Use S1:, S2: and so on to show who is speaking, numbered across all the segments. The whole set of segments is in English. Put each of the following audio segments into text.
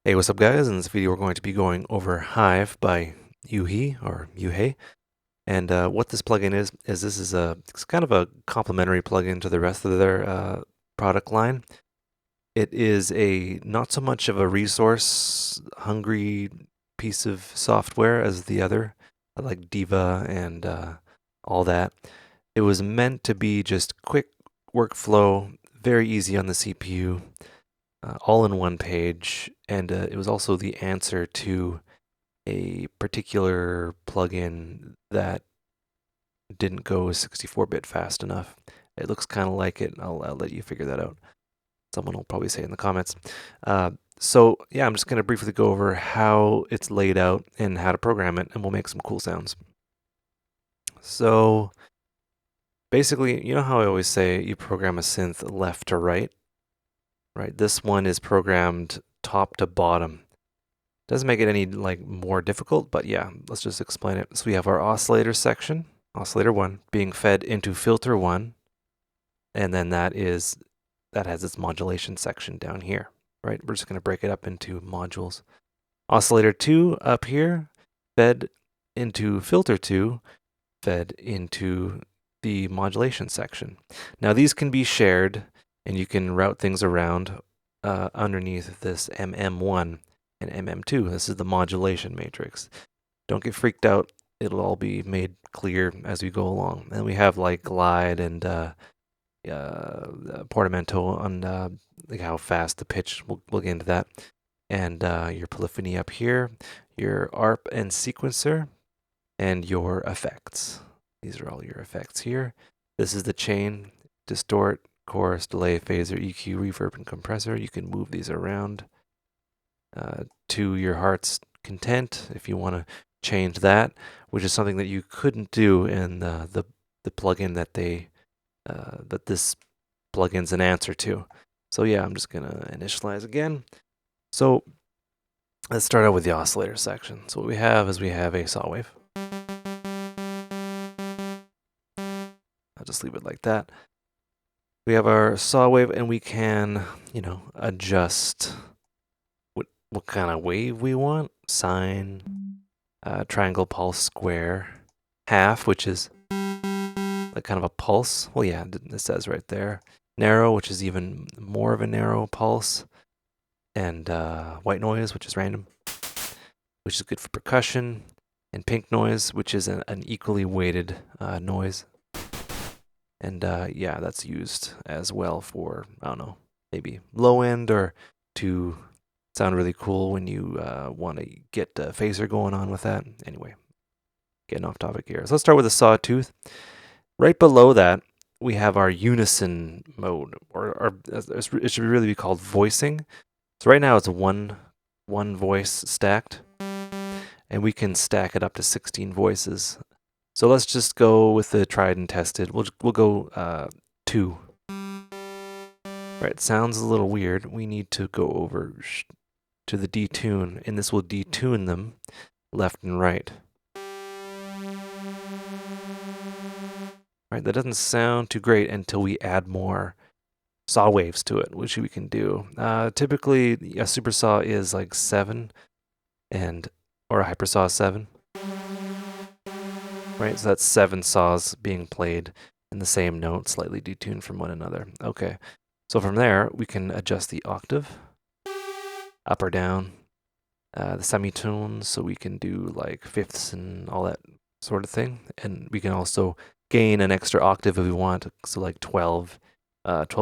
S1: Hey, what's up guys? In this video we're going to be going over Hive by Yuhei. And what this plugin is it's kind of a complementary plugin to the rest of their product line. It is a not so much of a resource hungry piece of software as the other, like Diva and all that. It was meant to be just quick workflow, very easy on the CPU, all in one page, and it was also the answer to a particular plugin that didn't go 64-bit fast enough. It looks kind of like it. I'll let you figure that out. Someone will probably say in the comments. So yeah, I'm just going to briefly go over how it's laid out and how to program it, and we'll make some cool sounds. So basically, you know how I always say you program a synth left to right? Right, this one is programmed top to bottom. Doesn't make it any like more difficult, but yeah, let's just explain it. So we have our oscillator section, oscillator 1, being fed into filter 1, and then that has its modulation section down here, right? We're just going to break it up into modules. Oscillator 2 up here, fed into filter 2, fed into the modulation section. Now these can be shared, and you can route things around underneath this MM1 and MM2. This is the modulation matrix. Don't get freaked out. It'll all be made clear as we go along. And we have like glide and portamento on like how fast the pitch. We'll get into that. And your polyphony up here, your ARP and sequencer, and your effects. These are all your effects here. This is the chain, distort, chorus, delay, phaser, EQ, reverb, and compressor. You can move these around to your heart's content if you want to change that, which is something that you couldn't do in the plugin that this plugin's an answer to. So yeah, I'm just gonna initialize again. So let's start out with the oscillator section. So what we have is we have a saw wave. I'll just leave it like that. We have our saw wave, and we can, adjust what kind of wave we want. Sine, triangle, pulse, square, half, which is like kind of a pulse. Well, yeah, it says right there. Narrow, which is even more of a narrow pulse. And white noise, which is random, which is good for percussion. And pink noise, which is an equally weighted noise. And yeah, that's used as well for, I don't know, maybe low end or to sound really cool when you want to get a phaser going on with that. Anyway, getting off topic here. So let's start with a sawtooth. Right below that, we have our unison mode, or it should really be called voicing. So right now it's one voice stacked, and we can stack it up to 16 voices. So let's just go with the tried and tested. We'll go 2. Right, sounds a little weird. We need to go over to the detune, and this will detune them left and right. Right, that doesn't sound too great until we add more saw waves to it, which we can do. Typically, a super saw is like 7, or a hyper saw 7. Right, so that's 7 saws being played in the same note, slightly detuned from one another. Okay, so from there, we can adjust the octave, up or down, the semitones, so we can do like fifths and all that sort of thing. And we can also gain an extra octave if we want, so like 12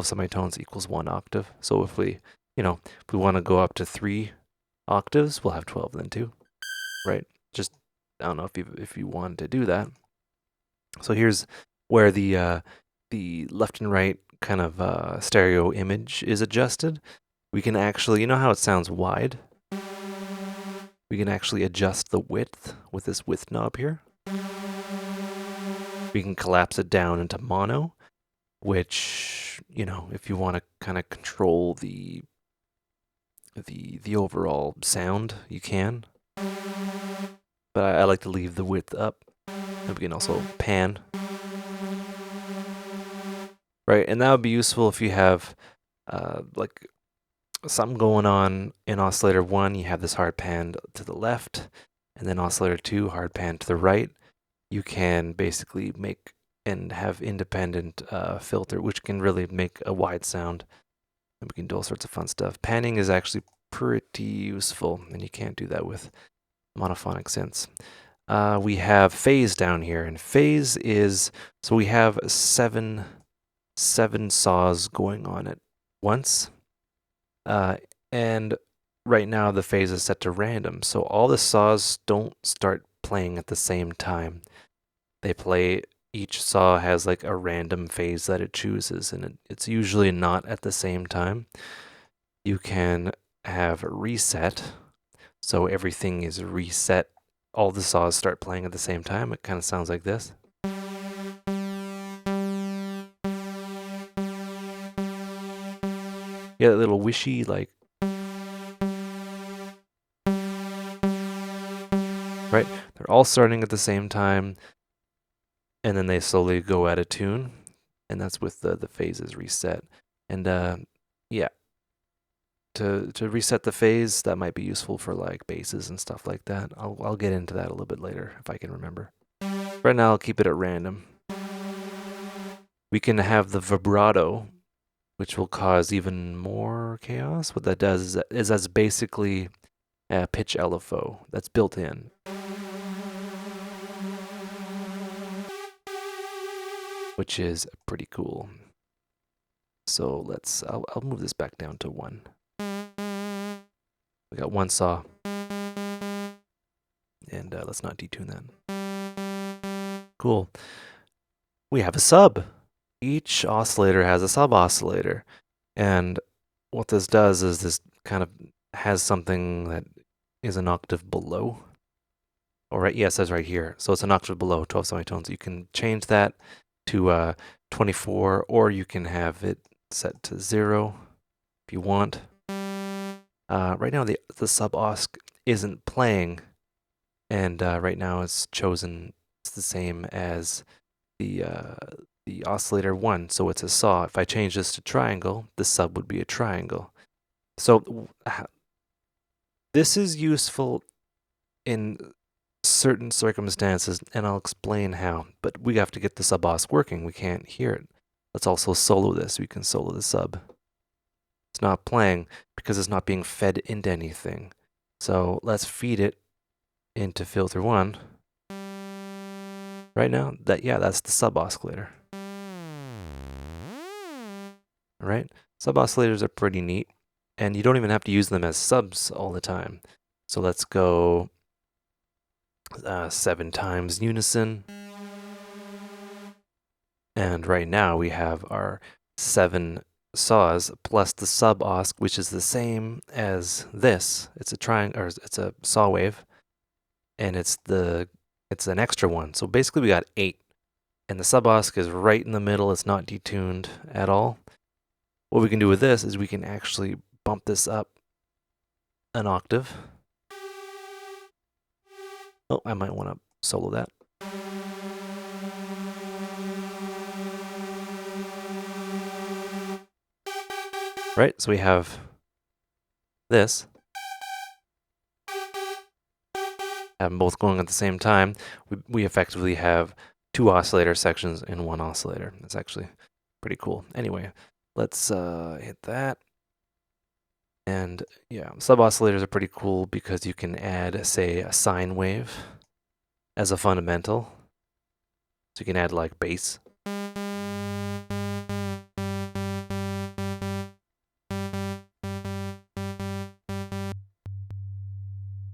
S1: semitones equals 1 octave. So if we want to go up to 3 octaves, we'll have 12 then too, right? Just, I don't know if you want to do that. So here's where the left and right kind of stereo image is adjusted. We can actually, you know how it sounds wide? We can actually adjust the width with this width knob here. We can collapse it down into mono, which, if you want to kind of control the overall sound, you can. But I like to leave the width up. And we can also pan. Right, and that would be useful if you have like something going on in oscillator 1. You have this hard pan to the left, and then oscillator 2, hard pan to the right. You can basically make and have independent filter, which can really make a wide sound. And we can do all sorts of fun stuff. Panning is actually pretty useful, and you can't do that with monophonic synths. We have phase down here, and phase is, so we have seven saws going on at once. And right now the phase is set to random, so all the saws don't start playing at the same time. They play, each saw has like a random phase that it chooses, and it's usually not at the same time. You can have reset, so everything is reset. All the saws start playing at the same time. It kind of sounds like this. Yeah, that little wishy, like, right? They're all starting at the same time, and then they slowly go out of tune, and that's with the phases reset. And yeah, to reset the phase, that might be useful for like basses and stuff like that. I'll get into that a little bit later if I can remember. Right now, I'll keep it at random. We can have the vibrato, which will cause even more chaos. What that does is that's basically a pitch LFO that's built in. Which is pretty cool. So I'll move this back down to 1. We got 1 saw. And let's not detune that. Cool. We have a sub. Each oscillator has a sub oscillator. And what this does is this kind of has something that is an octave below. All right, yes, that's right here. So it's an octave below 12 semitones. You can change that to 24, or you can have it set to 0 if you want. Right now the sub osc isn't playing, and right now it's chosen. It's the same as the oscillator 1, so it's a saw. If I change this to triangle, the sub would be a triangle. So this is useful in certain circumstances, and I'll explain how. But we have to get the sub osc working. We can't hear it. Let's also solo this. We can solo the sub. It's not playing because it's not being fed into anything. So let's feed it into filter 1. Right now, that's the sub oscillator. All right? Sub oscillators are pretty neat, and you don't even have to use them as subs all the time. So let's go 7 times unison. And right now we have our 7 saws plus the sub osc, which is the same as this. It's a triangle, or it's a saw wave, and it's an extra one. So basically we got 8, and the sub osc is right in the middle. It's not detuned at all. What we can do with this is we can actually bump this up an octave. Oh, I might want to solo that. Right, so we have this. Have them both going at the same time. We effectively have 2 oscillator sections in 1 oscillator. That's actually pretty cool. Anyway, let's hit that. And yeah, sub oscillators are pretty cool because you can add, say, a sine wave as a fundamental. So you can add like bass.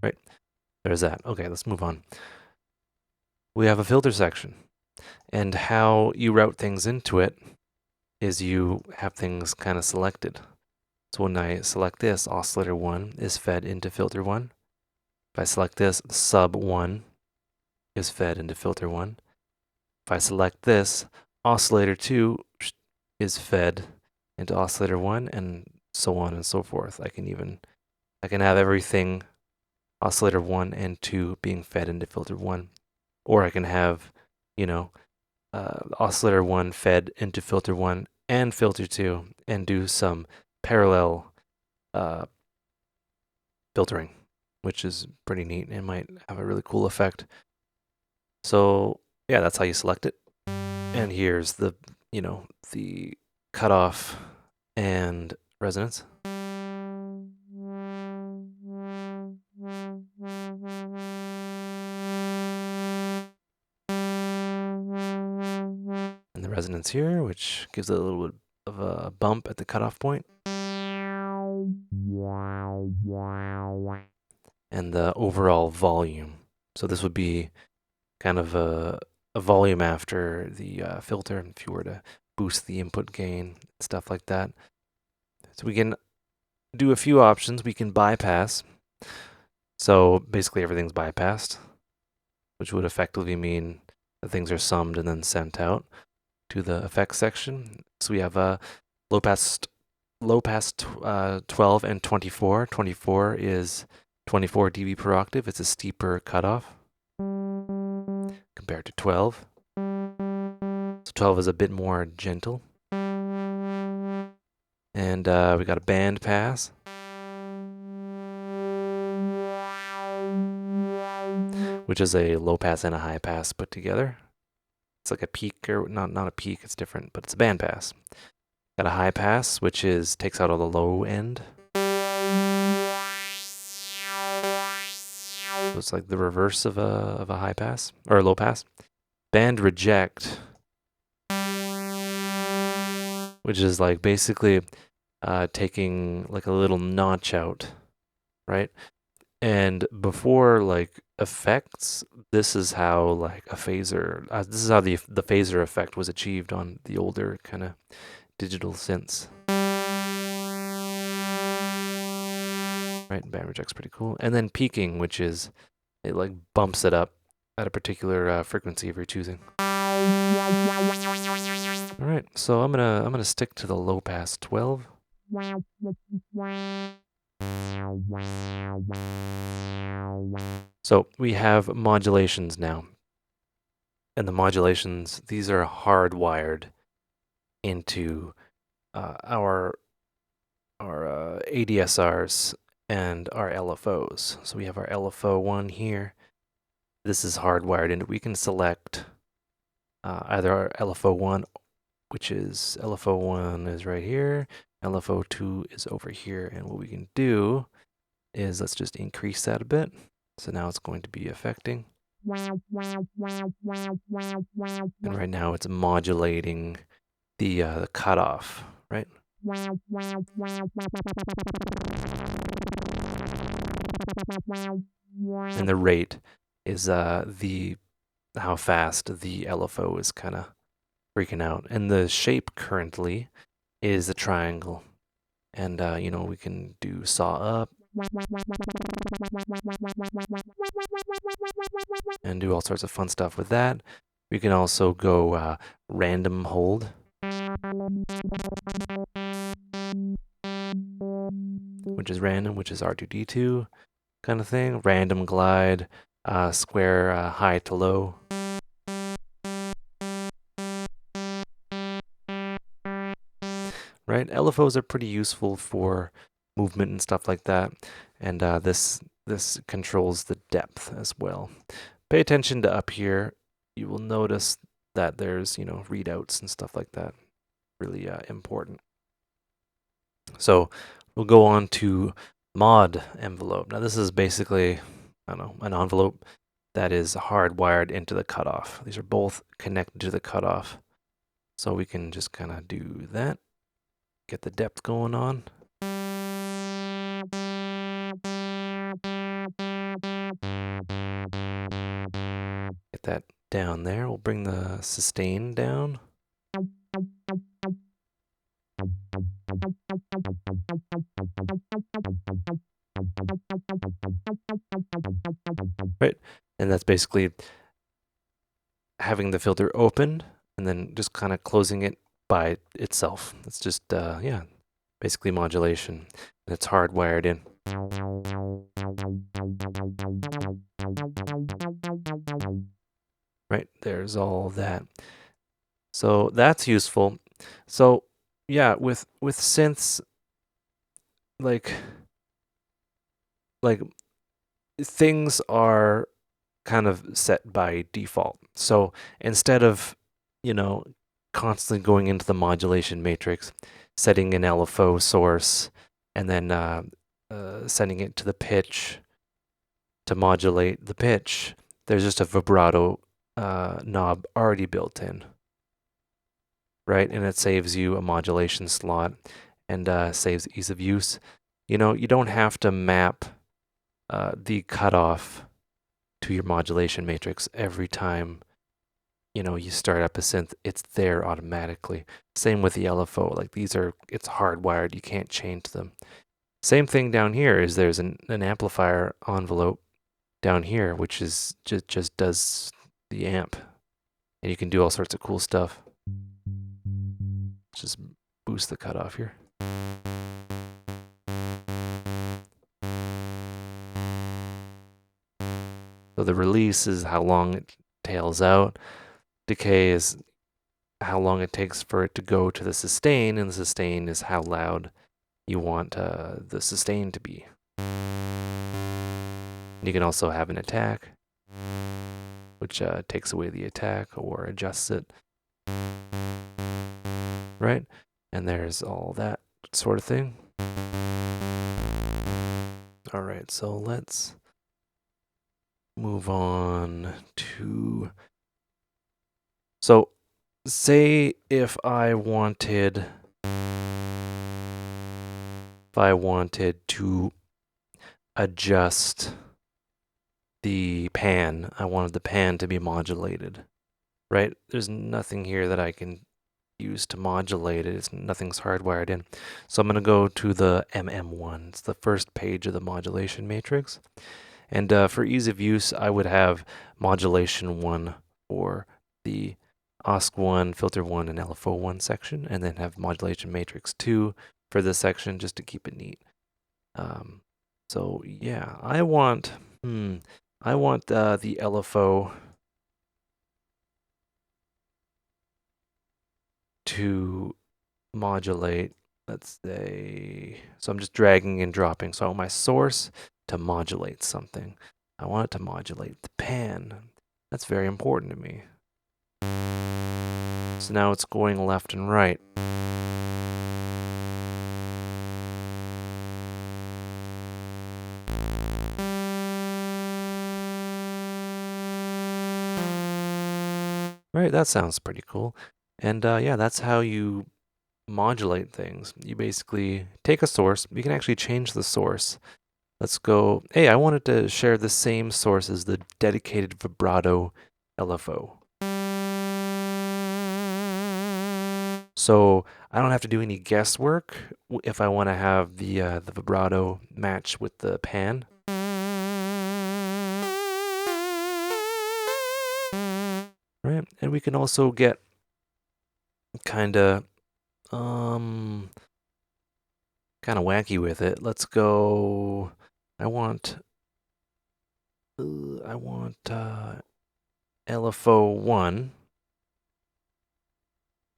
S1: Right, there's that. Okay, let's move on. We have a filter section, and how you route things into it is you have things kind of selected. So when I select this, oscillator 1 is fed into filter 1. If I select this, sub 1 is fed into filter 1. If I select this, oscillator 2 is fed into oscillator 1, and so on and so forth. I can have everything, oscillator 1 and 2 being fed into filter 1. Or I can have, oscillator 1 fed into filter 1 and filter 2, and do some parallel filtering, which is pretty neat and might have a really cool effect. So yeah, that's how you select it. And here's the, the cutoff and resonance. And the resonance here, which gives it a little bit of a bump at the cutoff point. And the overall volume. So this would be kind of a volume after the filter if you were to boost the input gain, stuff like that. So we can do a few options. We can bypass. So basically everything's bypassed, which would effectively mean that things are summed and then sent out to the effects section. So we have a low pass 12 and 24. 24 is 24 dB per octave. It's a steeper cutoff compared to 12. So 12 is a bit more gentle. And we got a band pass, which is a low pass and a high pass put together. It's like a peak, or not a peak, it's different, but it's a band pass. Got a high pass, which takes out all the low end. So it's like the reverse of a high pass or a low pass. Band reject, which is like basically taking like a little notch out, right? And before like effects, this is how like a phaser, this is how the phaser effect was achieved on the older kind of digital synths. Right, band reject's pretty cool. And then peaking, which is it like bumps it up at a particular frequency if you're choosing. All right, so I'm gonna stick to the low pass 12. So we have modulations now. And the modulations, these are hardwired into our ADSRs and our LFOs. So we have our LFO1 here. This is hardwired into. We can select either our LFO1, which is LFO1 is right here, LFO2 is over here, and what we can do is let's just increase that a bit. So now it's going to be affecting. And right now it's modulating the cutoff, right? And the rate is how fast the LFO is kind of freaking out. And the shape currently is a triangle. And we can do saw up and do all sorts of fun stuff with that. We can also go random hold, which is random, which is R2D2 kind of thing. Random glide, square high to low. Right, LFOs are pretty useful for movement and stuff like that, and this controls the depth as well. Pay attention to up here. You will notice that there's readouts and stuff like that. Really important. So we'll go on to mod envelope. Now this is basically, I don't know, an envelope that is hardwired into the cutoff. These are both connected to the cutoff. So we can just kind of do that. Get the depth going on. Get that down there. We'll bring the sustain down. Right, and that's basically having the filter opened and then just kind of closing it by itself. It's just, basically modulation. And it's hardwired in. Right, there's all that. So that's useful. So yeah, with synths, like things are kind of set by default. So instead of, you know, constantly going into the modulation matrix, setting an LFO source, and then sending it to the pitch to modulate the pitch, there's just a vibrato knob already built in, right? And it saves you a modulation slot and saves ease of use. You know, you don't have to map the cutoff to your modulation matrix every time, you know, you start up a synth. It's there automatically. Same with the LFO. Like it's hardwired. You can't change them. Same thing down here is there's an amplifier envelope down here, which is just does the amp, and you can do all sorts of cool stuff. Just boost the cutoff here. So the release is how long it tails out. Decay is how long it takes for it to go to the sustain, and the sustain is how loud you want the sustain to be. You can also have an attack, which takes away the attack or adjusts it, right? And there's all that sort of thing. All right, so let's move on to... So say if I wanted to adjust the pan, I wanted the pan to be modulated, right? There's nothing here that I can use to modulate it. Nothing's hardwired in. So I'm going to go to the MM1. It's the first page of the modulation matrix. And for ease of use, I would have modulation 1 for the OSC1, filter 1, and LFO 1 section, and then have modulation matrix 2 for this section just to keep it neat. So yeah, I want the LFO to modulate, let's say, so I'm just dragging and dropping. So I want my source to modulate something. I want it to modulate the pan. That's very important to me. So now it's going left and right. Right, that sounds pretty cool. And yeah, that's how you modulate things. You basically take a source. You can actually change the source. Let's go, hey, I wanted to share the same source as the dedicated vibrato LFO. So I don't have to do any guesswork if I want to have the vibrato match with the pan. Right, and we can also get kind of wacky with it. Let's go. I want LFO 1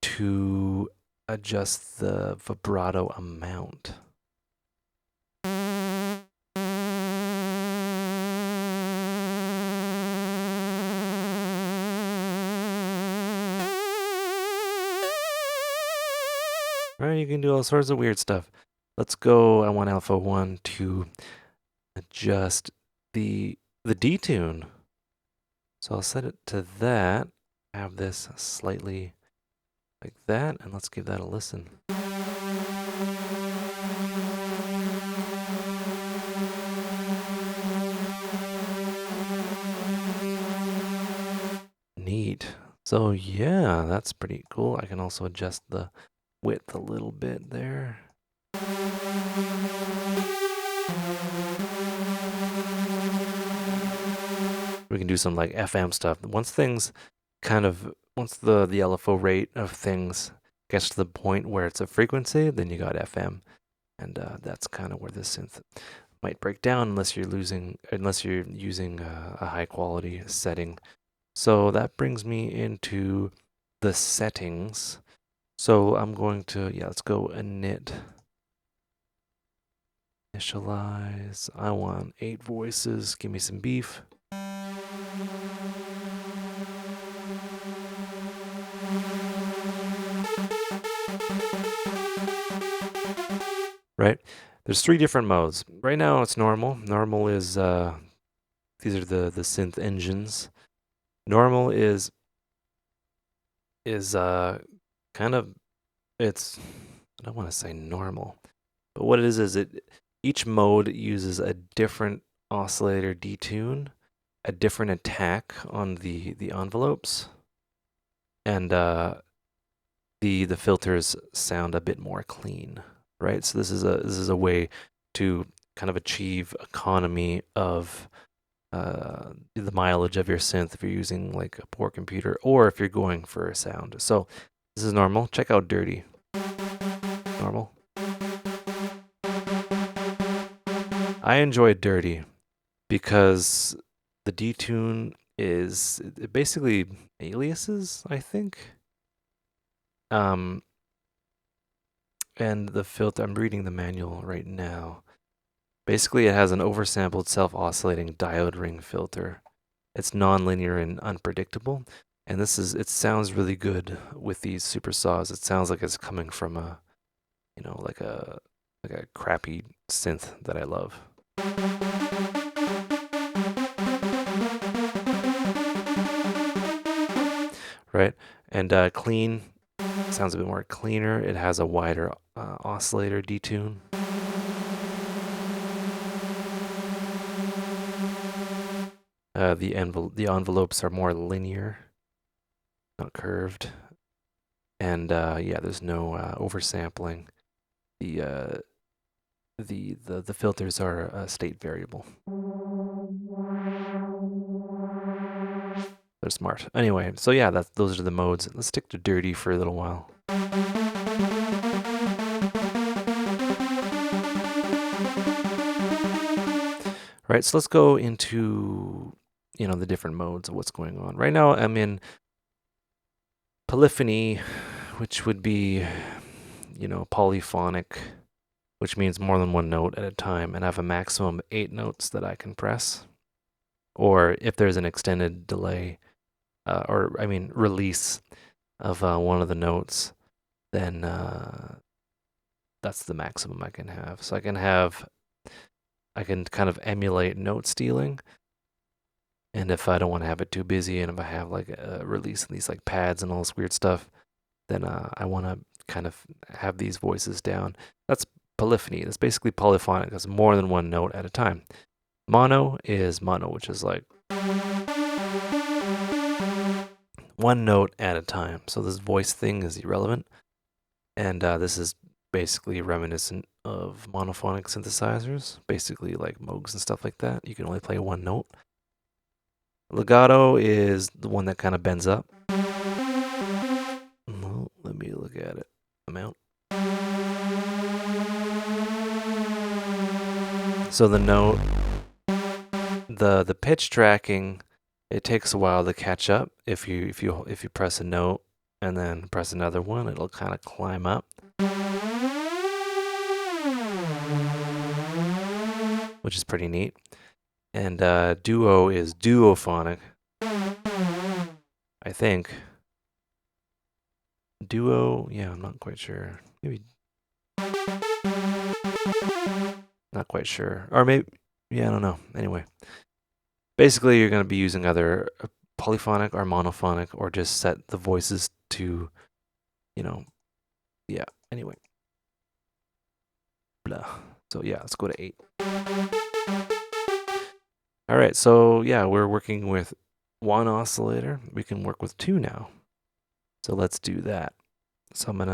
S1: to adjust the vibrato amount. Right, you can do all sorts of weird stuff. Let's go. I want alpha 1 to adjust the detune. So I'll set it to that. Have this slightly like that, and let's give that a listen. Neat. So yeah, that's pretty cool. I can also adjust the width a little bit there. We can do some like FM stuff. Once the LFO rate of things gets to the point where it's a frequency, then you got FM, and that's kind of where this synth might break down unless you're using a high quality setting. So that brings me into the settings. So I'm going to let's go init Initialize. I want 8 voices. Give me some beef. Right? There's 3 different modes. Right now it's normal. Normal is these are the synth engines. Normal is kind of it's I don't want to say normal, but what it is it each mode uses a different oscillator detune, a different attack on the envelopes, and the filters sound a bit more clean, right? So this is a way to kind of achieve economy of the mileage of your synth if you're using like a poor computer or if you're going for a sound. So this is normal. Check out dirty. Normal. I enjoy dirty because the detune is it basically aliases, I think. And the filter, I'm reading the manual right now. Basically, it has an oversampled self-oscillating diode ring filter. It's nonlinear and unpredictable, and it sounds really good with these super saws. It sounds like it's coming from a, like a crappy synth that I love. Right, and clean sounds a bit more cleaner. It has a wider oscillator detune. The envelopes are more linear, not curved, and yeah, there's no oversampling. The filters are a state variable. They're smart. Anyway, so yeah, those are the modes. Let's stick to dirty for a little while. Right, so let's go into the different modes of what's going on. Right now I'm in polyphony, which would be polyphonic, which means more than one note at a time, and I have a maximum of 8 notes that I can press. Or if there's an extended delay, release of one of the notes, then that's the maximum I can have. So I can kind of emulate note stealing. And if I don't want to have it too busy, and if I have like a release of these like pads and all this weird stuff, then I want to kind of have these voices down. That's polyphony. That's basically polyphonic. That's more than one note at a time. Mono is mono, which is like one note at a time. So this voice thing is irrelevant. And this is basically reminiscent of monophonic synthesizers, basically like Moogs and stuff like that. You can only play one note. Legato is the one that kind of bends up. Well, let me look at it. Amount. So the note, the pitch tracking, it takes a while to catch up. If you press a note and then press another one, it'll kind of climb up, which is pretty neat. And duo is duophonic, I think. Duo, yeah, I'm not quite sure. Maybe not quite sure. Or maybe, yeah, I don't know. Anyway, basically you're going to be using either polyphonic or monophonic, or just set the voices to, yeah, anyway. Blah. So yeah, let's go to 8. All right, so yeah, we're working with one oscillator. We can work with 2 now. So let's do that. So I'm going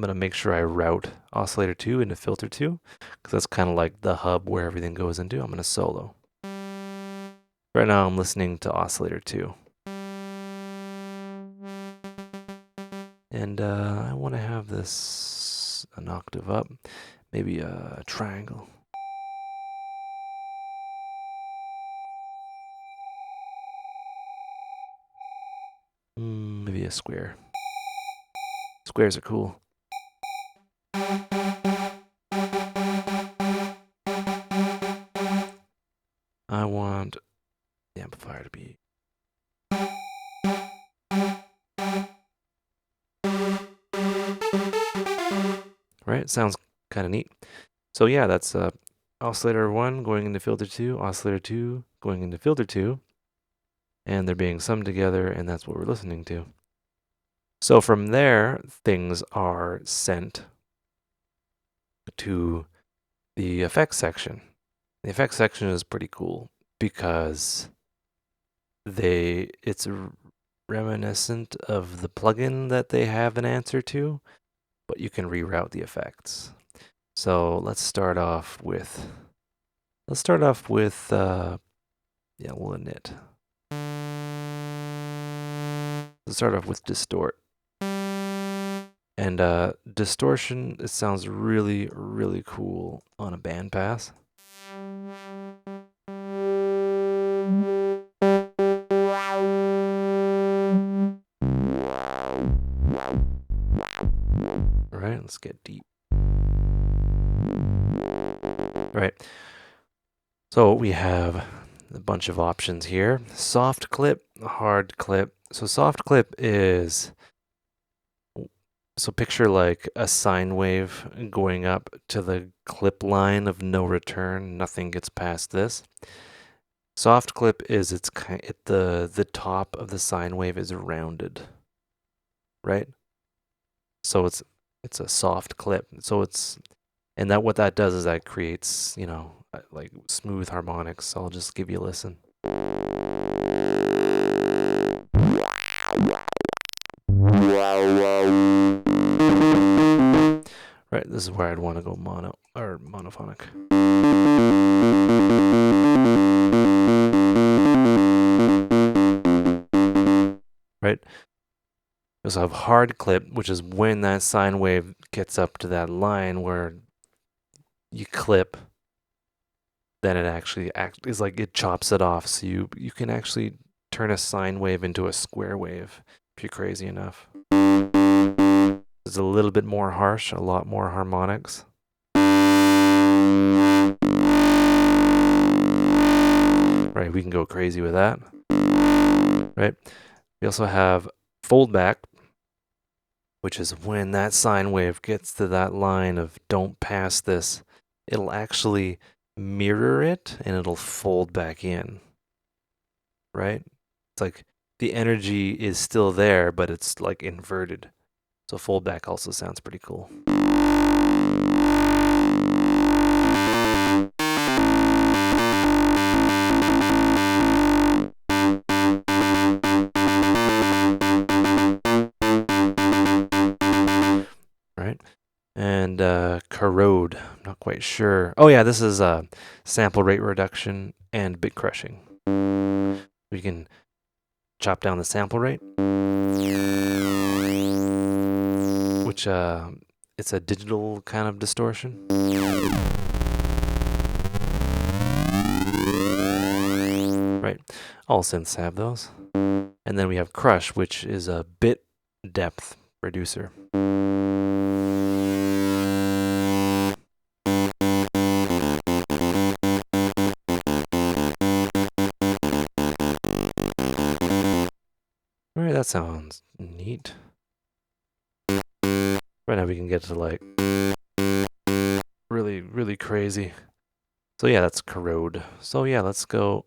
S1: to make sure I route oscillator 2 into filter 2, because that's kind of like the hub where everything goes into. I'm going to solo. Right now I'm listening to oscillator 2. And I want to have this an octave up, maybe a triangle. Maybe a square. Squares are cool. I want the amplifier to be. Right? Sounds kind of neat. So yeah, that's oscillator 1 going into filter 2, oscillator 2 going into filter 2, and they're being summed together, and that's what we're listening to. So from there, things are sent to the effects section. The effects section is pretty cool because it's reminiscent of the plugin that they have an answer to, but you can reroute the effects. So let's start off with yeah, we'll init. Let's start off with distort. And distortion, it sounds really, really cool on a bandpass. All right, let's get deep. All right. So we have a bunch of options here. Soft clip, hard clip. So soft clip is, so picture like a sine wave going up to the clip line of no return. Nothing gets past this. Soft clip is the top of the sine wave is rounded, right? So it's a soft clip. So what that does is that creates, like smooth harmonics. So I'll just give you a listen. Right, this is where I'd want to go monophonic. Right? We also have hard clip, which is when that sine wave gets up to that line where you clip, then it actually is like it chops it off. So you can actually turn a sine wave into a square wave if you're crazy enough. It's a little bit more harsh, a lot more harmonics. Right, we can go crazy with that. Right. We also have fold back, which is when that sine wave gets to that line of don't pass this, it'll actually mirror it and it'll fold back in. Right? It's like the energy is still there, but it's like inverted. So fold back also sounds pretty cool. Right? And corrode, I'm not quite sure. Oh yeah, this is sample rate reduction and bit crushing. We can chop down the sample rate, which it's a digital kind of distortion. Right, all synths have those. And then we have crush, which is a bit depth reducer. All right, that sounds neat. Right now we can get to like really, really crazy. So yeah, that's corrode. So yeah, let's go.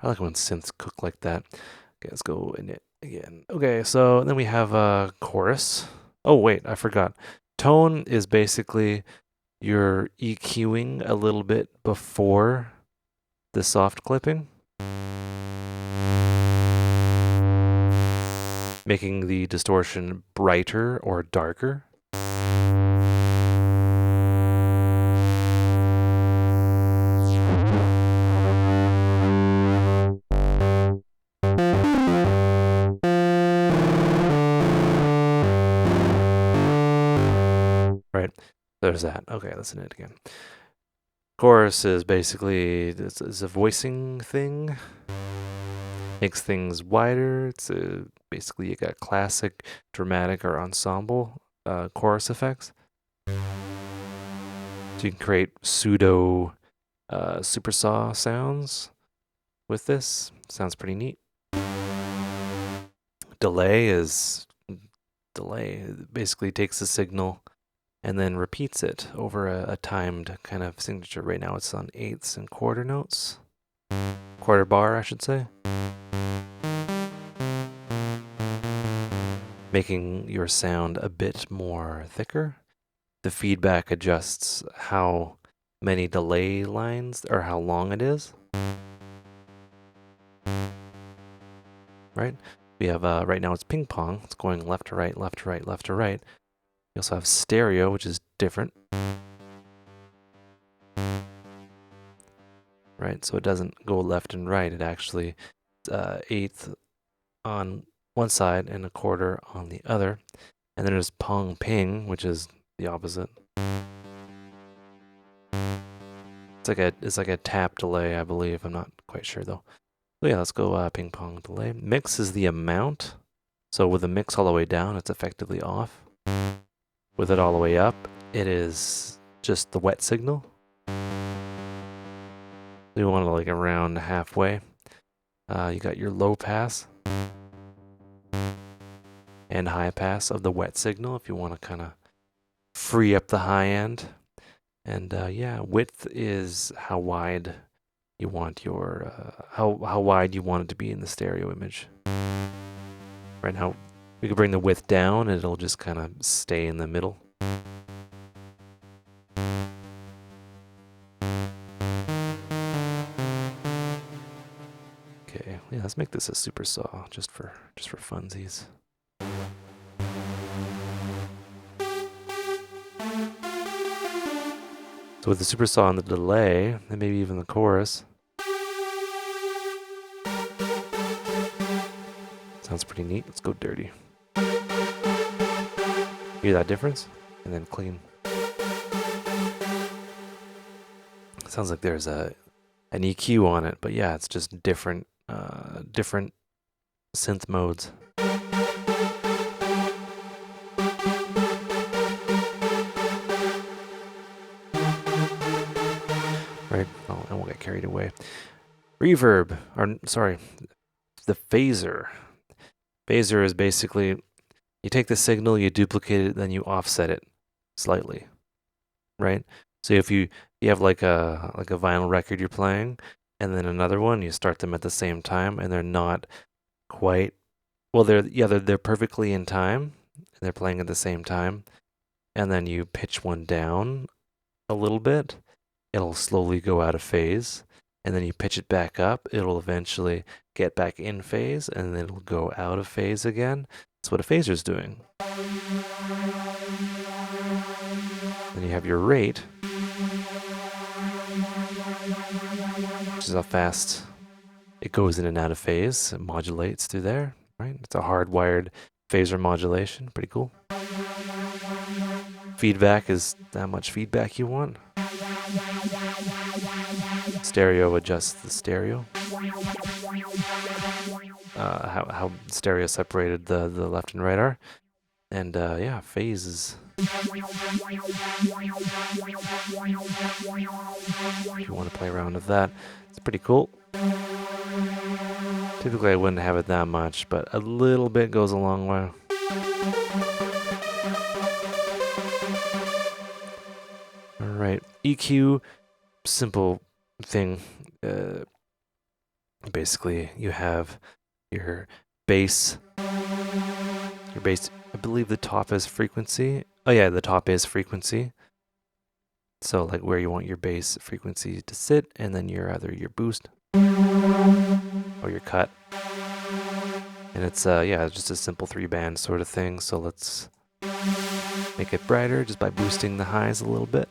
S1: I like when synths cook like that. Okay, let's go in it again. Okay, so then we have a chorus. Oh wait, I forgot. Tone is basically you're EQing a little bit before the soft clipping, making the distortion brighter or darker. Right, there's that. Okay, listen to it again. Chorus is basically it's a voicing thing. Makes things wider. It's basically you got classic, dramatic, or ensemble. chorus effects. So you can create pseudo super saw sounds with this. Sounds pretty neat. Delay basically takes the signal and then repeats it over a timed kind of signature. Right now it's on eighths and quarter notes. Quarter bar, I should say. Making your sound a bit more thicker. The feedback adjusts how many delay lines or how long it is. Right? We have, right now it's ping pong. It's going left to right, left to right, left to right. We also have stereo, which is different. Right? So it doesn't go left and right. It actually eighth on one side and a quarter on the other. And then there's pong ping, which is the opposite. It's like a tap delay, I believe. I'm not quite sure though. So yeah, let's go ping pong delay. Mix is the amount. So with the mix all the way down, it's effectively off. With it all the way up, it is just the wet signal. You want to like around halfway. You got your low pass and high pass of the wet signal if you want to kind of free up the high end. And yeah, width is how wide you want your how wide you want it to be in the stereo image. Right now, we can bring the width down and it'll just kind of stay in the middle. Okay, yeah, let's make this a super saw just for funsies. So with the super saw and the delay, and maybe even the chorus, sounds pretty neat. Let's go dirty. Hear that difference? And then clean. Sounds like there's an EQ on it, but yeah, it's just different synth modes. Right? Oh, I won't get carried away. Reverb, or sorry, the phaser. Phaser is basically, you take the signal, you duplicate it, then you offset it slightly, right? So if you have like a vinyl record you're playing, and then another one, you start them at the same time, and they're not quite, well, they're perfectly in time, and they're playing at the same time, and then you pitch one down a little bit, it'll slowly go out of phase, and then you pitch it back up, it'll eventually get back in phase, and then it'll go out of phase again. That's what a phaser's doing. Then you have your rate, which is how fast it goes in and out of phase. It modulates through there, right? It's a hardwired phaser modulation. Pretty cool. Feedback is how much feedback you want. Stereo adjusts the stereo. How stereo separated the left and right are. And yeah, phase is... If you want to play around with that, it's pretty cool. Typically I wouldn't have it that much, but a little bit goes a long way. Alright, EQ, simple thing. Basically, you have your bass. Your bass, I believe the top is frequency. Oh yeah, the top is frequency. So like where you want your bass frequency to sit, and then either your boost or your cut. And it's yeah, just a simple 3-band sort of thing. So let's make it brighter just by boosting the highs a little bit.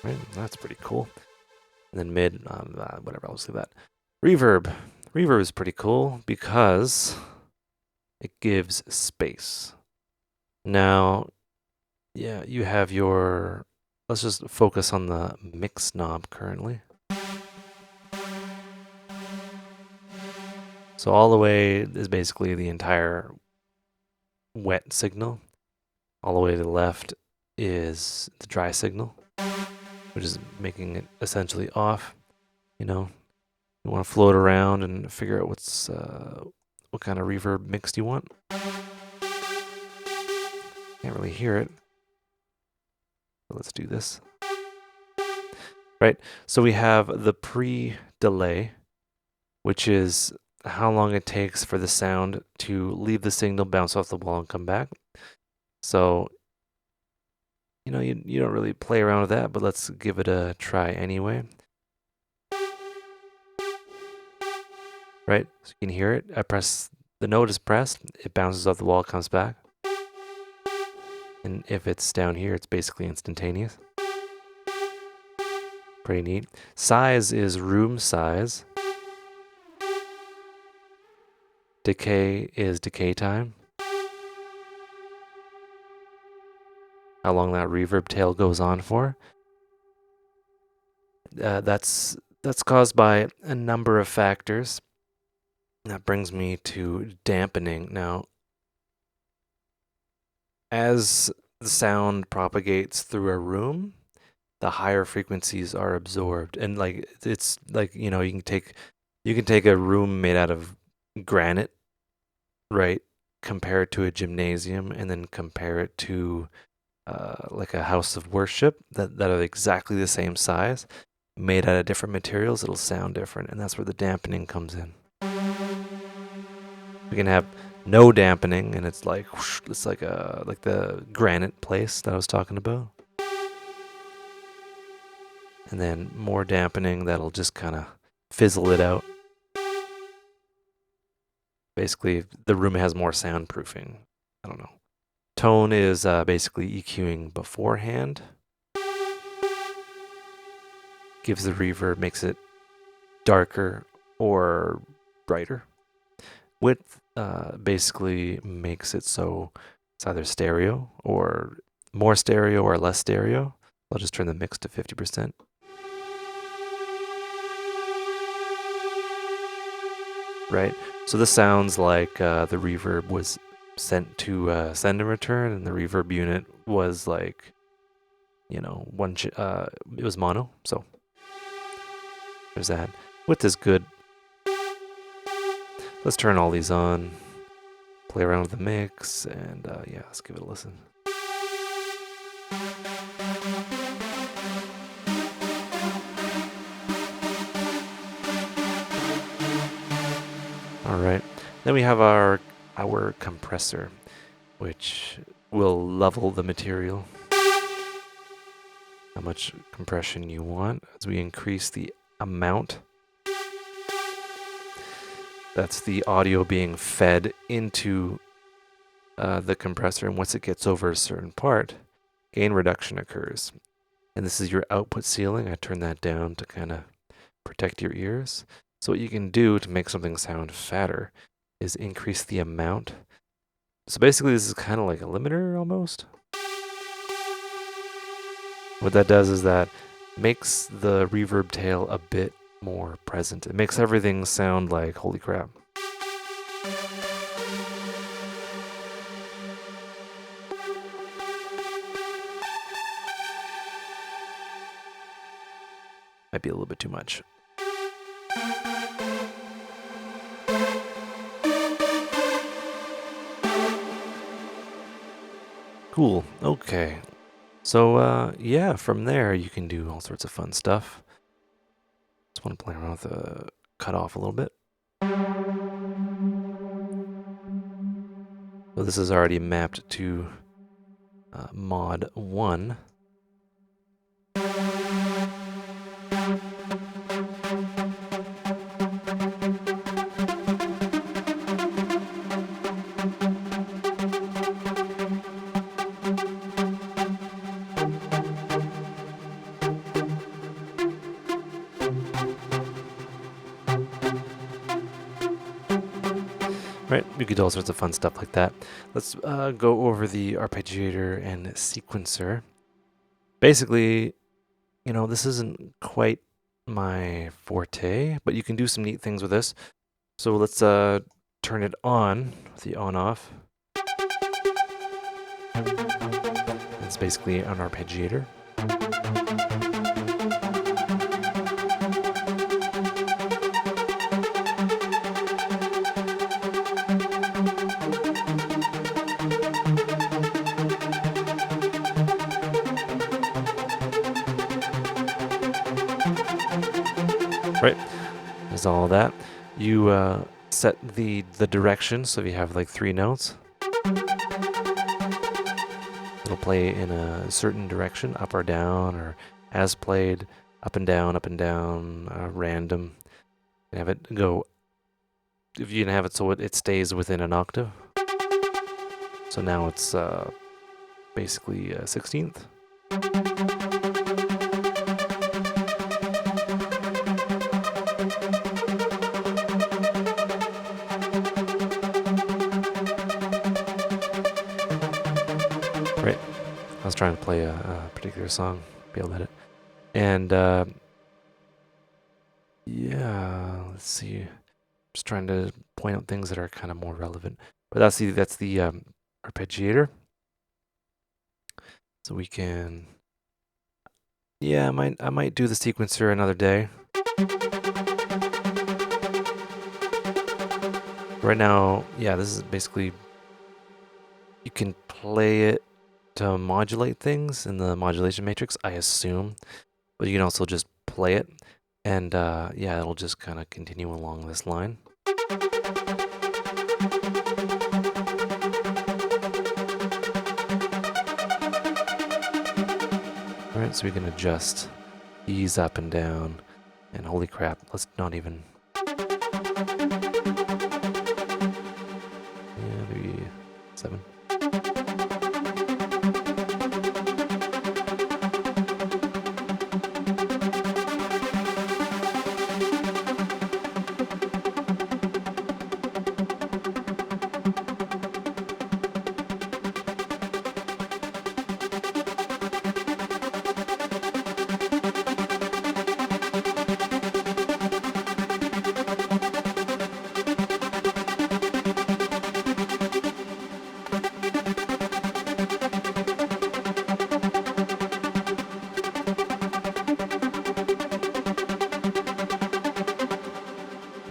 S1: Right, that's pretty cool. And then mid, whatever, I'll just leave that. Reverb. Reverb is pretty cool because it gives space. Now, yeah, you have your... Let's just focus on the mix knob currently. So all the way is basically the entire wet signal. All the way to the left is the dry signal, which is making it essentially off. You know, you want to float around and figure out what kind of reverb mix you want. Can't really hear it. But let's do this. Right, so we have the pre-delay, which is how long it takes for the sound to leave the signal, bounce off the wall, and come back. So, you know, you don't really play around with that, but let's give it a try anyway. Right, so you can hear it. The note is pressed, it bounces off the wall, comes back. And if it's down here, it's basically instantaneous. Pretty neat. Size is room size. Decay is decay time. How long that reverb tail goes on for. That's caused by a number of factors. That brings me to dampening. Now, as the sound propagates through a room, the higher frequencies are absorbed, and like it's like, you know, you can take a room made out of granite, right? Compare it to a gymnasium, and then compare it to like a house of worship that are exactly the same size, made out of different materials. It'll sound different, and that's where the dampening comes in. We can have no dampening, and it's like whoosh, it's like the granite place that I was talking about. And then more dampening that'll just kind of fizzle it out. Basically, the room has more soundproofing. I don't know. Tone is basically EQing beforehand. Gives the reverb, makes it darker or brighter. Width basically makes it so it's either stereo or more stereo or less stereo. I'll just turn the mix to 50%. Right, so this sounds like the reverb was sent to send and return, and the reverb unit was like, you know, it was mono. So there's that. Width is good. Let's turn all these on, play around with the mix, and yeah, let's give it a listen. All right, then we have our compressor, which will level the material. How much compression you want as we increase the amount. That's the audio being fed into the compressor, and once it gets over a certain part, gain reduction occurs. And this is your output ceiling. I turn that down to kind of protect your ears. So what you can do to make something sound fatter is increase the amount. So basically this is kind of like a limiter almost. What that does is that makes the reverb tail a bit more present. It makes everything sound like holy crap. Might be a little bit too much. Cool. Okay. So yeah, from there you can do all sorts of fun stuff. Just want to play around with the cutoff a little bit. So this is already mapped to mod 1. Right, we could do all sorts of fun stuff like that. Let's go over the arpeggiator and sequencer. Basically, you know, this isn't quite my forte, but you can do some neat things with this. So let's turn it on, the on-off. It's basically an arpeggiator. Right, there's all that. You set the direction, so if you have like 3 notes, it'll play in a certain direction, up or down, or as played, up and down, random. You can have it go, if you can have it so it stays within an octave. So now it's basically 16th. Right. I was trying to play a particular song, be able to hit it. And yeah, let's see. Just trying to point out things that are kind of more relevant. But that's the arpeggiator. So we can, yeah, I might do the sequencer another day. Right now, yeah, this is basically, you can play it to modulate things in the modulation matrix, I assume. But you can also just play it, and yeah, it'll just kind of continue along this line. Alright, so we can adjust ease up and down, and holy crap, let's not even, yeah, maybe 7.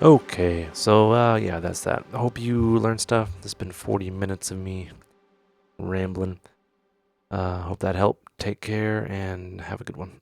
S1: Okay, so yeah, that's that. I hope you learned stuff. This has been 40 minutes of me rambling. Hope that helped. Take care and have a good one.